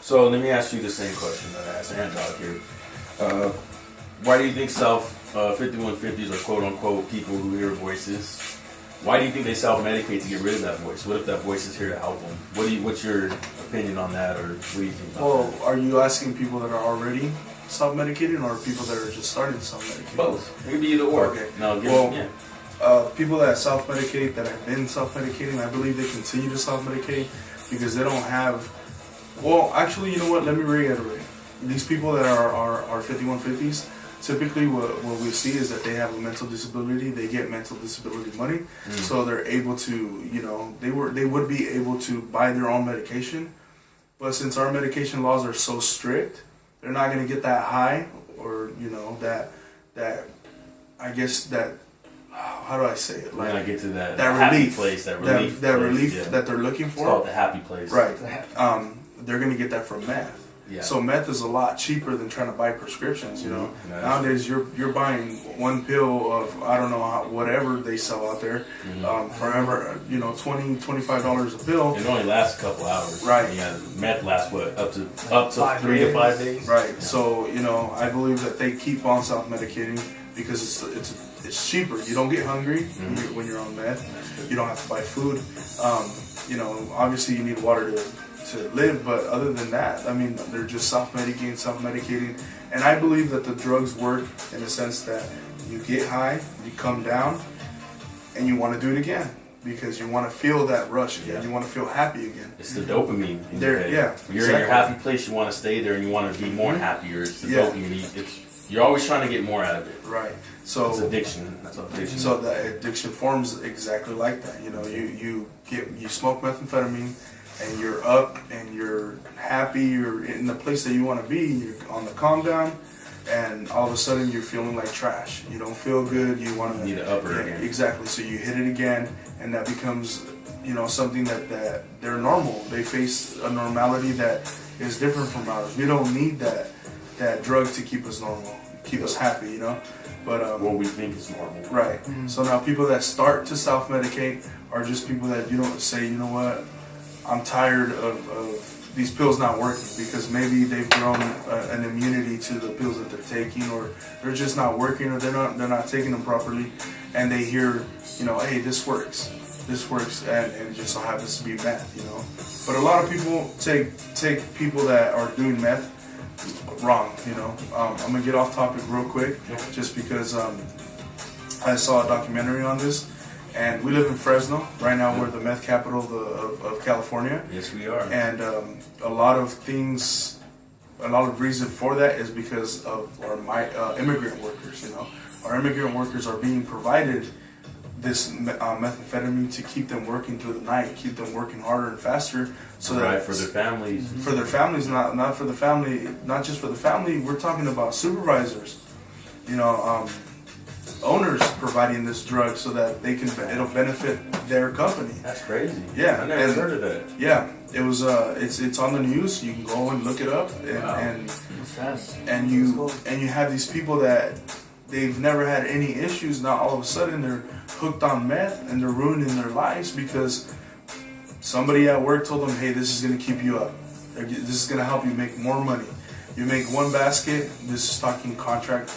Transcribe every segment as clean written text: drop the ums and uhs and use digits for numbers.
So let me ask you the same question that I asked AntDawg here. Why do you think 5150's or quote unquote people who hear voices, why do you think they self-medicate to get rid of that voice? What if that voice is here to help them? What's your opinion on that, or what do you think about that? Are you asking people that are already self-medicating or people that are just starting to self-medicate? Both. Maybe either or. Okay. No, People that self-medicate, that have been self-medicating, I believe they continue to self-medicate because they don't have... Well, actually, you know what? Let me reiterate. These people that are 5150s, typically what we see is that they have a mental disability. They get mental disability money, so they're able to, they would be able to buy their own medication. But since our medication laws are so strict, they're not going to get that high, or that I guess that, how do I say it? Like, I get to that relief place, that relief that they're looking for. It's called the happy place. Right. They're going to get that from meth. Yeah. So meth is a lot cheaper than trying to buy prescriptions. Nowadays you're buying one pill of, I don't know whatever they sell out there, forever. $20-$25 a pill. It only lasts a couple hours. Right. Yeah. Meth lasts up to 3 to 5 days. Right. Yeah. So I believe that they keep on self-medicating because it's cheaper. You don't get hungry when you're on meth. You don't have to buy food. Obviously you need water to live, but other than that, I mean, they're just self-medicating, and I believe that the drugs work in the sense that you get high, you come down, and you want to do it again because you want to feel that rush again. You want to feel happy again. It's the dopamine. You're in your happy place. You want to stay there, and you want to be more happier. It's the dopamine. You're always trying to get more out of it. Right. So it's addiction. That's what addiction. So the addiction forms exactly like that. You smoke methamphetamine, and you're up and you're happy, you're in the place that you want to be, you're on the calm down, and all of a sudden you're feeling like trash. You don't feel good, you want to... need an upper again. Exactly, so you hit it again, and that becomes, something that they're normal. They face a normality that is different from ours. We don't need that drug to keep us normal, keep us happy, But what we think is normal. Right. So now people that start to self-medicate are just people that say, you know what, I'm tired of these pills not working, because maybe they've grown an immunity to the pills that they're taking, or they're just not working, or they're not taking them properly, and they hear, hey, this works, and it just so happens to be meth, But a lot of people take people that are doing meth wrong, I'm gonna get off topic real quick, just because I saw a documentary on this. And we live in Fresno. Right now we're the meth capital of California. Yes, we are. And a lot of reason for that is because of our immigrant workers, Our immigrant workers are being provided this methamphetamine to keep them working through the night, keep them working harder and faster. So that for their families. For their families, not for the family, not just for the family. We're talking about supervisors, owners providing this drug so that it'll benefit their company. That's crazy. Yeah, I never heard of that. Yeah, it was. It's on the news. You can go and look it up, and you have these people that they've never had any issues. Now all of a sudden they're hooked on meth and they're ruining their lives because somebody at work told them, "Hey, this is going to keep you up. This is going to help you make more money." You make one basket. This is talking contract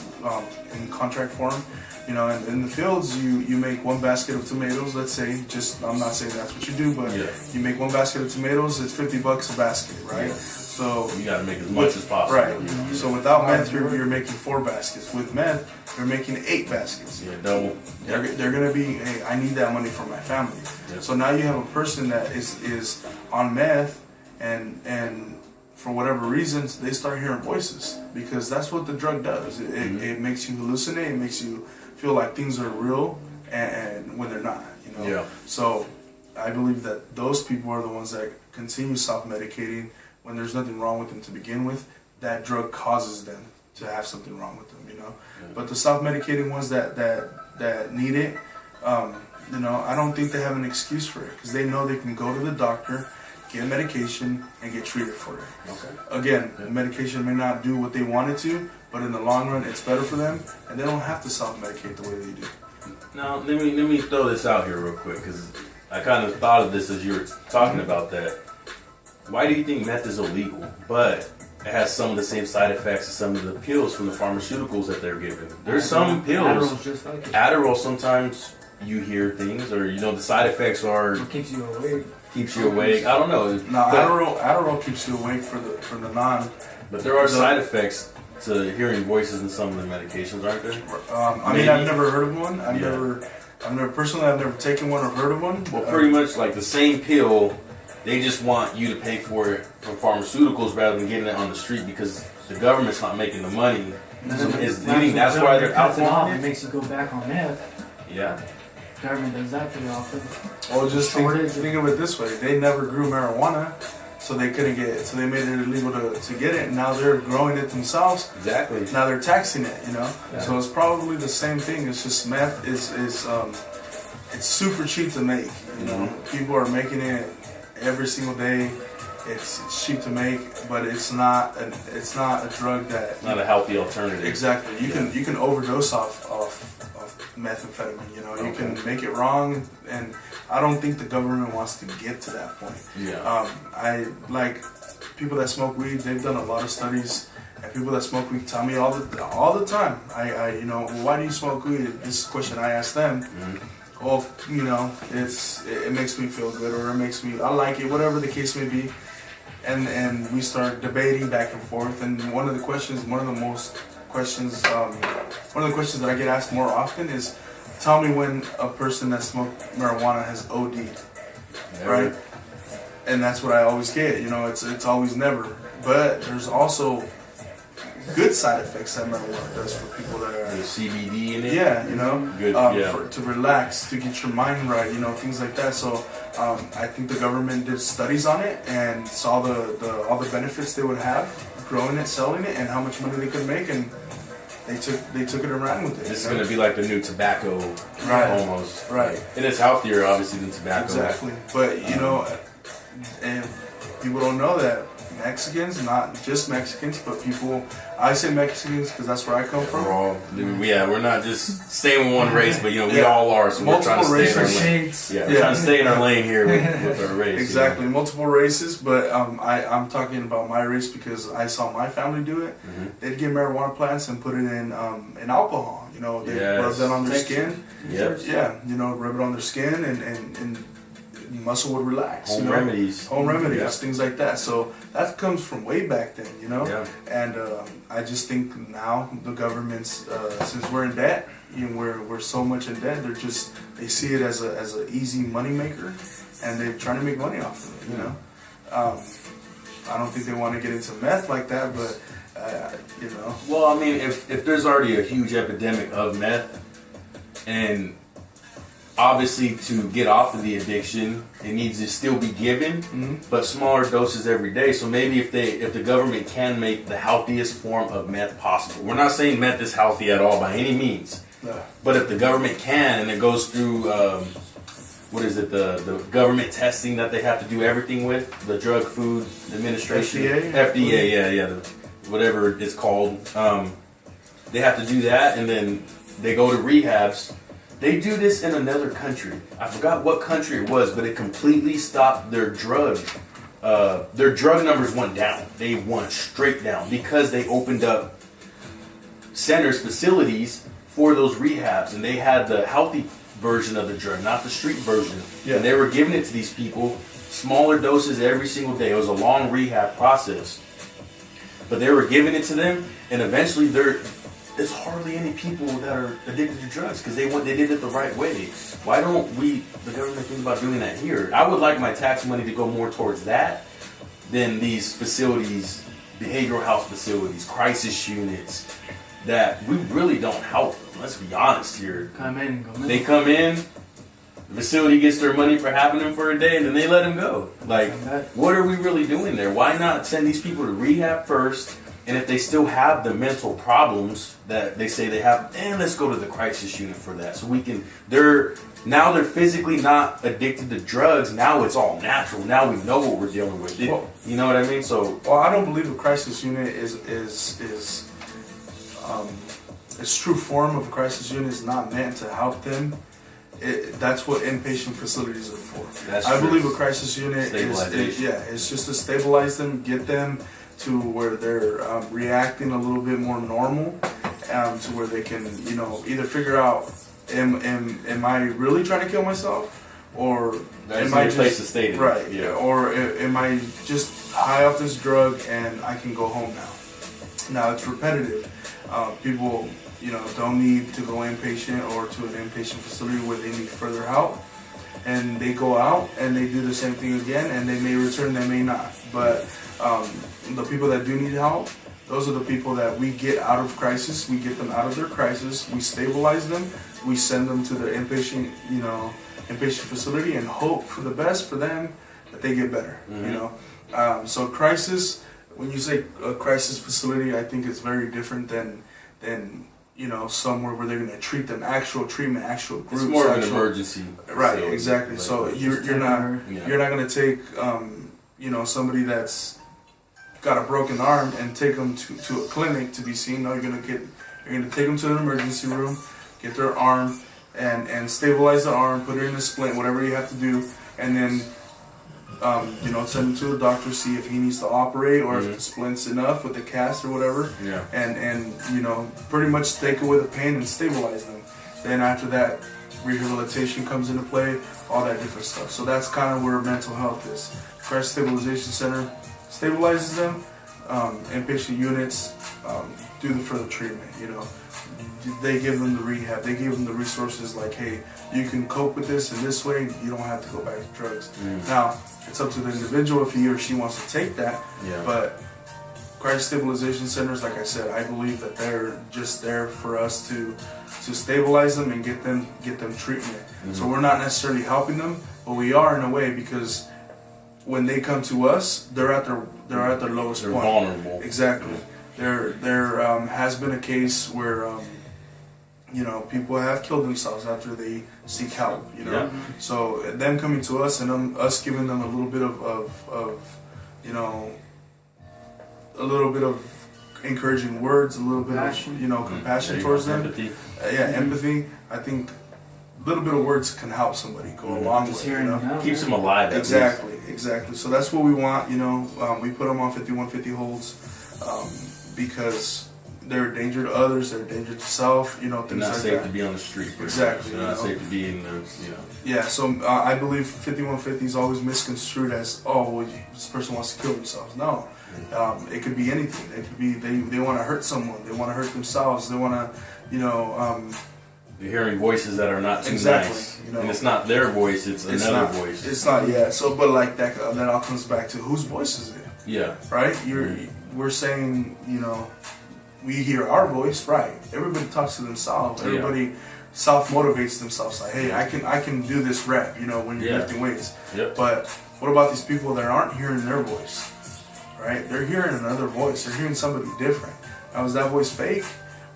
in contract form. In the fields, you make one basket of tomatoes. Let's say, I'm not saying that's what you do, but you make one basket of tomatoes. It's $50 a basket, right? Yeah. So you got to make as much as possible. Right. So without meth, you're making 4 baskets. With meth, you're making 8 baskets. Yeah, double. They're gonna be, hey, I need that money for my family. Yeah. So now you have a person that is on meth, and for whatever reasons, they start hearing voices, because that's what the drug does. It makes you hallucinate. It makes you feel like things are real, and when they're not, Yeah. So I believe that those people are the ones that continue self-medicating when there's nothing wrong with them to begin with. That drug causes them to have something wrong with them, Yeah. But the self-medicating ones that need it, I don't think they have an excuse for it, because they know they can go to the doctor, get medication, and get treated for it. Okay. Again, the medication may not do what they want it to, but in the long run, it's better for them, and they don't have to self-medicate the way they do. Now, let me throw this out here real quick, because I kind of thought of this as you were talking about that. why do you think meth is illegal, but it has some of the same side effects as some of the pills from the pharmaceuticals that they're giving? There's some pills. Adderall's just like it. Adderall, sometimes you hear things, or the side effects are It keeps you awake. keeps you awake. I don't know. No, Adderall keeps you awake for the non. But there are side effects to hearing voices in some of the medications, aren't there? I mean, I've never heard of one. I've never taken one or heard of one. Well, pretty much like the same pill, they just want you to pay for it from pharmaceuticals rather than getting it on the street because the government's not making the money. So that's why they're out off. It makes you go back on meth. Yeah. Government does that pretty often. Well, just think of it this way: they never grew marijuana, so they couldn't get it. So they made it illegal to get it. And now they're growing it themselves. Exactly. Now they're taxing it. Yeah. So it's probably the same thing. It's just meth is it's super cheap to make. People are making it every single day. It's cheap to make, but it's not a drug that. Not a healthy alternative. Exactly. You can overdose off methamphetamine. You can make it wrong, and I don't think the government wants to get to that point. Yeah. I like people that smoke weed. They've done a lot of studies, and people that smoke weed tell me all the time. Why do you smoke weed? This is a question I ask them. Mm-hmm. Well, it makes me feel good, or I like it, whatever the case may be. And we start debating back and forth. And one of the questions that I get asked more often is, tell me when a person that smoked marijuana has OD'd, right? And that's what I always get. It's always never. But there's also good side effects that marijuana does for people that are CBD in it. Yeah, Good. to relax, to get your mind right, things like that. So I think the government did studies on it and saw all the benefits they would have growing it, selling it, and how much money they could make, and they took it and ran with it. This is going to be like the new tobacco, almost. Right. And it's healthier, obviously, than tobacco. Exactly. But and people don't know that Mexicans, not just Mexicans, but people. I say Mexicans because that's where I come from. We're not just staying with one race, but we all are. So multiple we're trying to stay in our lane. Shades. We're trying to stay in our lane here with our race. Exactly, multiple races, but I'm talking about my race because I saw my family do it. Mm-hmm. They'd get marijuana plants and put it in alcohol. They rub that on their skin. Yep. Yeah, rub it on their skin and muscle would relax. Home remedies, things like that. So that comes from way back then, Yeah. And I just think now the government's since we're in debt, we're so much in debt. They see it as a easy money maker, and they're trying to make money off of it. I don't think they want to get into meth like that, but Well, I mean, if there's already a huge epidemic of meth, and obviously, to get off of the addiction, it needs to still be given, but smaller doses every day. So maybe if the government can make the healthiest form of meth possible, we're not saying meth is healthy at all by any means, but if the government can, and it goes through, the government testing that they have to do everything with, the Drug Food Administration, FDA, whatever it's called, they have to do that, and then they go to rehabs. They do this in another country. I forgot what country it was, but it completely stopped their drug. Their drug numbers went down. They went straight down because they opened up centers, facilities for those rehabs, and they had the healthy version of the drug, not the street version. Yeah. And they were giving it to these people, smaller doses every single day. It was a long rehab process, but they were giving it to them, and eventually there's hardly any people that are addicted to drugs because they did it the right way. Why don't the government, think about doing that here? I would like my tax money to go more towards that than these facilities, behavioral health facilities, crisis units, that we really don't help them. Let's be honest here. They come in, the facility gets their money for having them for a day, and then they let them go. Like, what are we really doing there? Why not send these people to rehab first? And if they still have the mental problems that they say they have, let's go to the crisis unit for that. So they're physically not addicted to drugs. Now it's all natural. Now we know what we're dealing with. You know what I mean? So, I don't believe a crisis unit is its true form of a crisis unit is not meant to help them. that's what inpatient facilities are for. That's I true. believe a crisis unit Stabilization. it's just to stabilize them, get them to where they're reacting a little bit more normal, to where they can, either figure out, am I really trying to kill myself, or That's am I your place to just stay in. right, Yeah. or am I just high off this drug and I can go home now? Now it's repetitive. People, don't need to go inpatient or to an inpatient facility where they need further help, and they go out and they do the same thing again, and they may return, they may not. But the people that do need help, those are the people that we get out of crisis. We get them out of their crisis. We stabilize them. We send them to the inpatient, inpatient facility, and hope for the best for them, that they get better. Mm-hmm. So crisis. When you say a crisis facility, I think it's very different than somewhere where they're going to treat them, actual treatment, actual groups. It's more of an emergency. Right, facility. exactly. Like, So you're not going to take somebody that's got a broken arm and take them to a clinic to be seen. No, you're going to take them to an emergency room, get their arm and stabilize the arm, put it in a splint, whatever you have to do, and then send him to a doctor, see if he needs to operate or if the splint's enough with the cast or whatever. Yeah. And pretty much take away the pain and stabilize them. Then after that, rehabilitation comes into play, all that different stuff. So that's kind of where mental health is. Crisis Stabilization Center stabilizes them. Inpatient units do the further treatment. They give them the rehab. They give them the resources like, hey, you can cope with this in this way. You don't have to go back to drugs. Now, it's up to the individual if he or she wants to take that. Yeah. But crisis stabilization centers, like I said, I believe that they're just there for us to stabilize them and get them treatment. So we're not necessarily helping them, but we are in a way, because when they come to us, they're at their lowest They're point. vulnerable. Exactly. There has been a case where people have killed themselves after they seek help. Yeah. So them coming to us and us giving them a little bit of encouraging words, a little bit Compassion. of compassion towards them. Empathy. Empathy. I think a little bit of words can help somebody go a long Just way. hearing them out. Keeps them alive. at Exactly. So that's what we want. We put them on 5150 holds because they're a danger to others. They're a danger to self. They're Things not like safe that. to be on the street. Exactly, They're not safe to be in the. Yeah. So I believe 5150 is always misconstrued as, this person wants to kill themselves. No, it could be anything. It could be they want to hurt someone. They want to hurt themselves. They want to, They're hearing voices that are not too Exactly, nice, you know. and it's not their voice; it's another voice. It's not. Yeah. So, but like that all comes back to whose voice is it? Yeah. Right? We're saying, we hear our voice, right? Everybody talks to themselves. Everybody self-motivates themselves. Like, hey, I can do this rep, when you're lifting weights. Yep. But what about these people that aren't hearing their voice? Right? They're hearing another voice. They're hearing somebody different. Now, is that voice fake?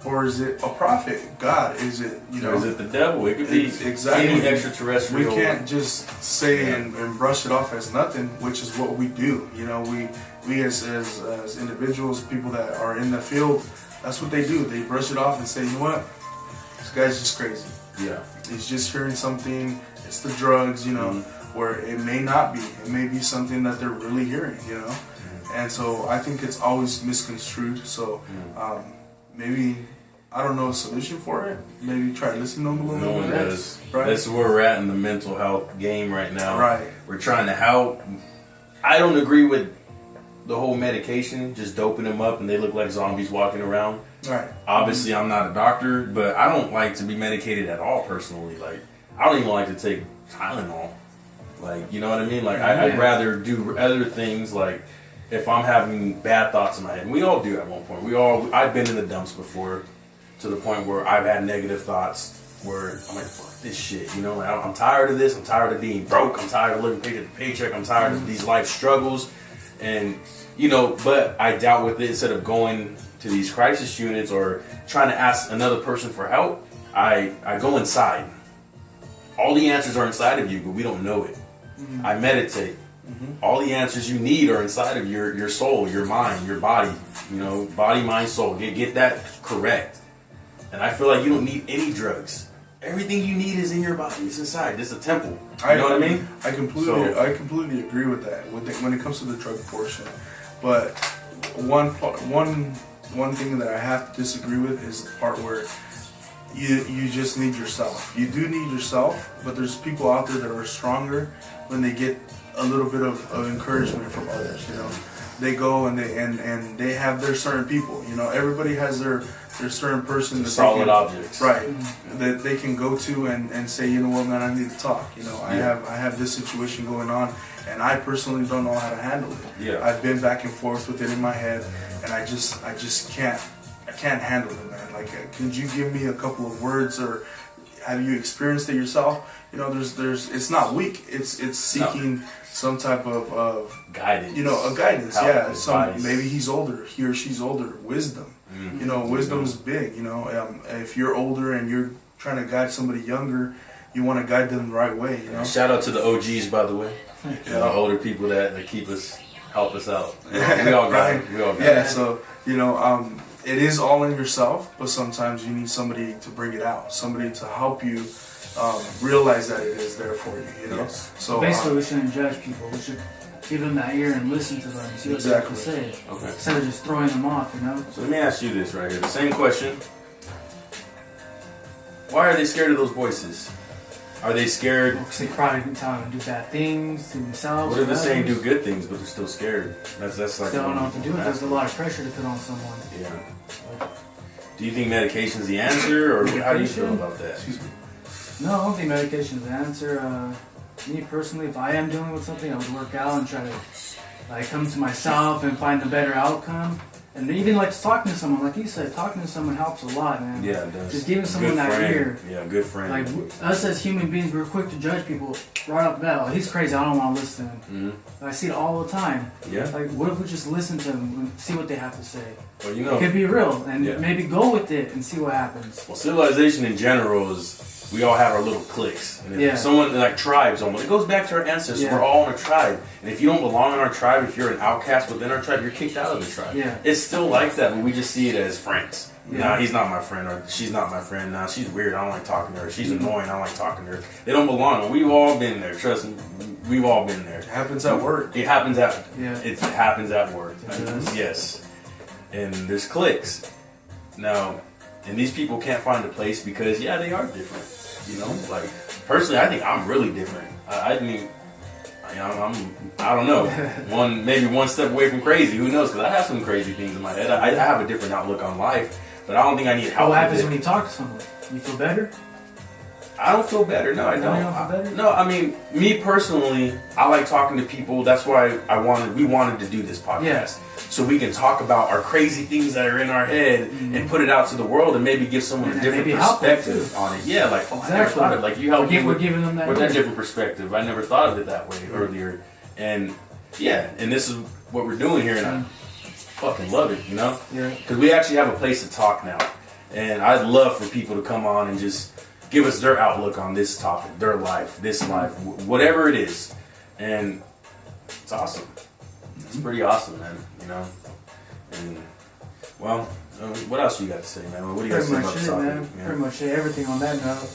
Or is it a prophet? God? Is it, Or is it the devil? It could be Exactly. any extraterrestrial. We can't just say and brush it off as nothing, which is what we do. We as individuals, people that are in the field, that's what they do. They brush it off and say, you know what? This guy's just crazy. Yeah. He's just hearing something. It's the drugs, where it may not be. It may be something that they're really hearing, And so I think it's always misconstrued. So maybe, I don't know a solution for it. Maybe try to listen to them a little No bit. one does. Right. That's where we're at in the mental health game right now. Right. We're trying to help. I don't agree with the whole medication, just doping them up and they look like zombies walking around. Right. Obviously, I'm not a doctor, but I don't like to be medicated at all personally. Like, I don't even like to take Tylenol. Like, you know what I mean? Like, I'd rather do other things. Like, if I'm having bad thoughts in my head, and we all do at one point. I've been in the dumps before, to the point where I've had negative thoughts where I'm like, fuck this shit, I'm tired of this. I'm tired of being broke. I'm tired of living paycheck to paycheck. I'm tired of these life struggles. And, but I dealt with it instead of going to these crisis units or trying to ask another person for help. I go inside. All the answers are inside of you, but we don't know it. I meditate. All the answers you need are inside of your soul, your mind, your body. Body, mind, soul. Get that correct. And I feel like you don't need any drugs. Everything you need is in your body. It's inside. It's a temple. You know what I mean? I completely agree with that when it comes to the drug portion. But one thing that I have to disagree with is the part where you just need yourself. You do need yourself, but there's people out there that are stronger when they get a little bit of encouragement from others. You know, they go and they have their certain people. You know, everybody has their certain person that solid objects, right? That they can go to and say, you know what, man, I need to talk. You know, I have this situation going on, and I personally don't know how to handle it. Yeah, I've been back and forth with it in my head, and I just can't handle it, man. Like, could you give me a couple of words, or have you experienced it yourself? You know, there's it's not weak. It's seeking some type of guidance. You know, a guidance. Help, maybe he's older, he or she's older. Wisdom. Mm-hmm. You know, wisdom is big. You know, if you're older and you're trying to guide somebody younger, you want to guide them the right way. You know. Shout out to the OGs, by the way. The older people that help us out. We all got it. We all got it. Yeah. So you know, it is all in yourself, but sometimes you need somebody to bring it out, somebody to help you realize that it is there for you. You know. Yes. So basically, we shouldn't judge people. We should give them that ear and listen to them and see what they have to say. Okay. Instead of just throwing them off, you know? So let me ask you this right here. The same question. Why are they scared of those voices? Are they scared? Because they probably can tell them to do bad things to themselves. What if they're saying do good things, but they're still scared? That's like. Still don't know what to do. There's a lot of pressure to put on someone. Yeah. Do you think medication's the answer, or how do you feel about that? Excuse me. No, I don't think medication is the answer. Me personally, if I am dealing with something, I would work out and try to come to myself and find a better outcome. And even talking to someone, like you said, talking to someone helps a lot, man. Yeah, it does. Just giving someone that ear. Yeah, good friend. Like us as human beings, we're quick to judge people right off the bat. Like, he's crazy. I don't want to listen to him. Mm-hmm. I see it all the time. Yeah. Like, what if we just listen to them and see what they have to say? Well, you know, it could be real, and maybe go with it and see what happens. Well, civilization in general is. We all have our little cliques. And if someone, like tribes almost, it goes back to our ancestors. Yeah. We're all in a tribe. And if you don't belong in our tribe, if you're an outcast within our tribe, you're kicked out of the tribe. Yeah. It's still like that, but we just see it as friends. Yeah. Nah, he's not my friend, or she's not my friend. Nah, she's weird, I don't like talking to her. She's annoying, I don't like talking to her. They don't belong. We've all been there, trust me. We've all been there. It happens at work. It happens at work. Yes. And there's cliques. Now, and these people can't find a place because, they are different. You know, like, personally, I think I'm really different. I don't know. Maybe one step away from crazy. Who knows? Because I have some crazy things in my head. I have a different outlook on life, but I don't think I need help. What happens when you talk to someone? You feel better? I don't feel better. No, I don't. You don't feel better? No, I mean, me personally, I like talking to people. That's why we wanted to do this podcast. Yeah. So we can talk about our crazy things that are in our head and put it out to the world and maybe give someone a different perspective on it. Yeah, like, exactly. I never thought of it. Like, you helped me with giving them that different perspective. I never thought of it that way earlier. And and this is what we're doing here, and I fucking love it, you know? Yeah. Because we actually have a place to talk now. And I'd love for people to come on and just give us their outlook on this topic, their life, this life, whatever it is. And it's awesome. It's pretty awesome, man, you know? And, well, what else you got to say, man? What do you got to say about the topic? Man. Yeah. Pretty much everything on that note.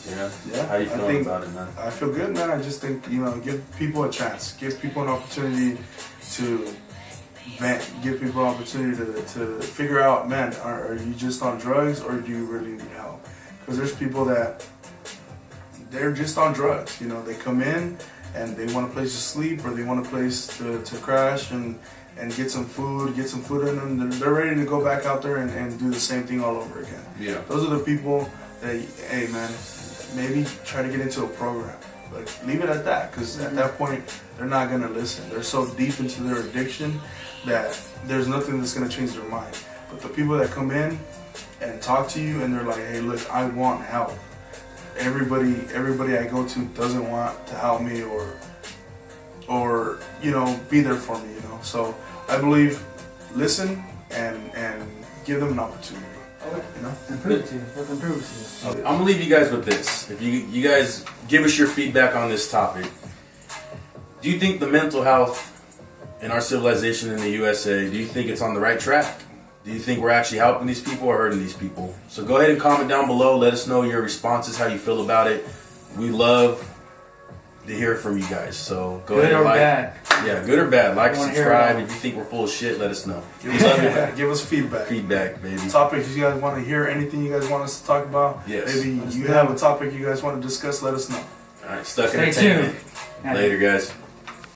Yeah? How you feeling about it, man? I feel good, man. I just think, give people a chance. Give people an opportunity to vent. Give people an opportunity to figure out, man, are you just on drugs or do you really need help? Because there's people that they're just on drugs. You know, they come in and they want a place to sleep or they want a place to crash and get some food in them. They're ready to go back out there and do the same thing all over again. Yeah. Those are the people that, hey man, maybe try to get into a program. Like, leave it at that, because at that point, they're not going to listen. They're so deep into their addiction that there's nothing that's going to change their mind. But the people that come in and talk to you and they're like, hey, look, I want help. Everybody I go to doesn't want to help me or be there for me, So I believe listen and give them an opportunity. Improve to you. I'm gonna leave you guys with this. If you guys give us your feedback on this topic, do you think the mental health in our civilization in the USA, do you think it's on the right track? Do you think we're actually helping these people or hurting these people? So go ahead and comment down below. Let us know your responses, how you feel about it. We love to hear from you guys. So go ahead and like. Bad. Yeah, good or bad. Like, I wanna subscribe. hear If you think we're full of shit, let us know. Give us feedback. Feedback, baby. Topics you guys want to hear, anything you guys want us to talk about. Yes. Maybe you have a topic you guys want to discuss, let us know. All right, Stuck Stay Entertainment. tuned. Later, guys.